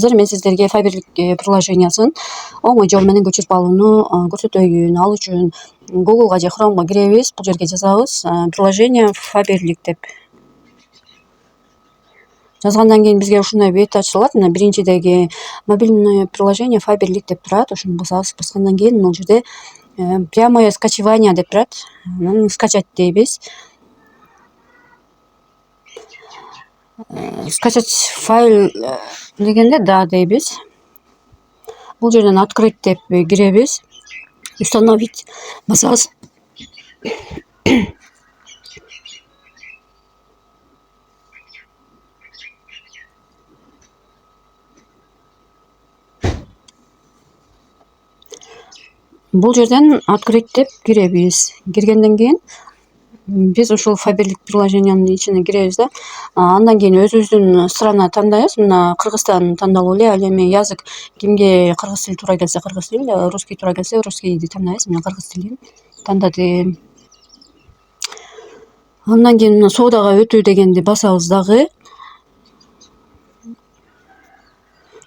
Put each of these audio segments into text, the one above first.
Азыр мен сиздерге Fiverr приложениясын оңой жол менен көчүрүп алууну көрсөтөйүн. Ал үчүн Google'га же Chrome'га киребиз. Бул жерге жазабыз приложение Fiverr деп. Жазгандан кийин бизге ушундай бет ачылат. Мына биринчидеги мобильное приложение Fiverr деп турат. Ошону басабыз. Баскандан кийин бул жерде прямое скачивание деп турат. Анан скачать дейбиз. Скачать файл дегенде да дейбиз. Бул жерден открыть деп киребиз. Установить басабыз. Бул жерден открыть деп киребиз. Киргенден кийин биз ушул Fiverr приложениянын ичине киребиз да. Андан кийин өзүбүздүн страна тандайбыз. Мына Кыргызстан тандалуу эле. Ал эми язык кимге кыргыз тили туура келсе кыргыз тил, русский туура келсе русскийди тандайбыз. Мына кыргыз тилин тандадым. Андан кийин мына соодага өтүү дегенди басабыз дагы.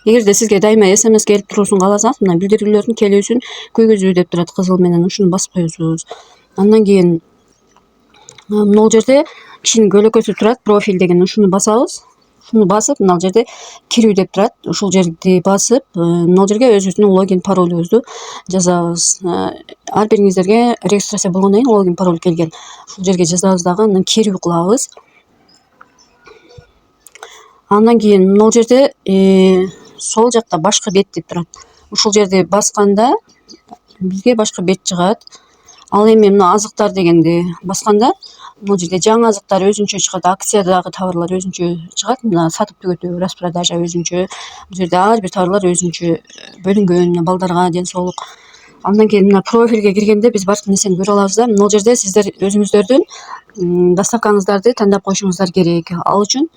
Эгерде сизге дайыма SMS келип туруусун кааласаңыз, мына билдирүүлөрдүн келүүсүн көйгөзүү деп турат кызыл менен. Ушуну басып коесуз. Андан кийин мына жерде кишинин көлөкөсү турат, профиль деген. Ушуну басабыз. Ушуну басып, мына жерде кирүү деп турат. Ушул жерди басып, мына жерге өзүбүздүн логин паролубузду жазабыз. Ар бириңиздерге регистрация болгондон кийин логин пароль келген. Ушул жерге жазабыз дагы, анан кирүү кылабыз. Андан кийин мына жерде сол жакта башка бет деп турат. Ушул жерди басканда бизге башка бет чыгат. Ал эми мына азыктар дегенди басканда бул жерде жаңы азыктар өзүнчө чыгат, акциядагы товарлар өзүнчө чыгат. Мына сатып түгөтүү, распродажа өзүнчө. Бул жерде ар бир товарлар өзүнчө бөлүнгөн, балдарга ден соолук. Андан кийин мына профилге киргенде биз бардык нерсени көрө алабыз да. Бул жерде сиздер өзүңүздөрдүн доставкаңыздарды тандап коюшуңуздар керек. Ал үчүн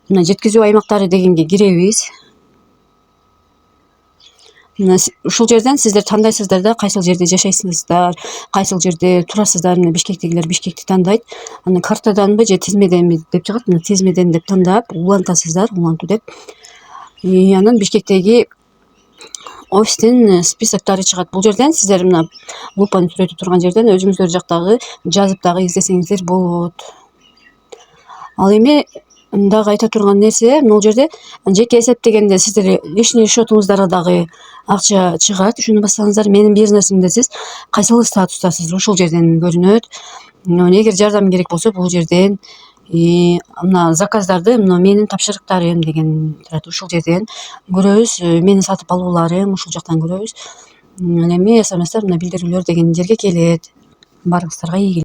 мына жеткизүү аймактары дегенге киребиз. Ушул жерден сиздер тандайсыздар да, кайсыл жерде жашайсыздар, кайсыл жерде турасыздар. Мына Бишкектегилер Бишкекти тандайт. Анан картаданбы же тизмеденби деп чыгат. Мына тизмеден деп тандап, улантасыздар, улантуу деп. Анан Бишкектеги офистин списоктары чыгат. Бул жерден сиздер мына лупаны сүрөтү турган жерден өзүңүздөр жактагы жазып дагы издесеңиздер болот. Ал эми дагы айта турган нерсе, бул жерде жеке эсеп дегенде сиздер личный счетуңуздарга дагы акча чыгат. Ушуну бассаңыздар, менин бизнесимде сиз кайсыл статустасыз, ушул жерден көрүнөт. Эгер жардам керек болсо бул жерден мына заказдарды, мына менин тапшырыктарым деген турат. Ушул жерден көрөбүз. Менин сатып алууларым ушул жактан көрөбүз. Ал эми SMS мына билдирүүлөр деген жерге келет. Баарыңыздарга ийгилик.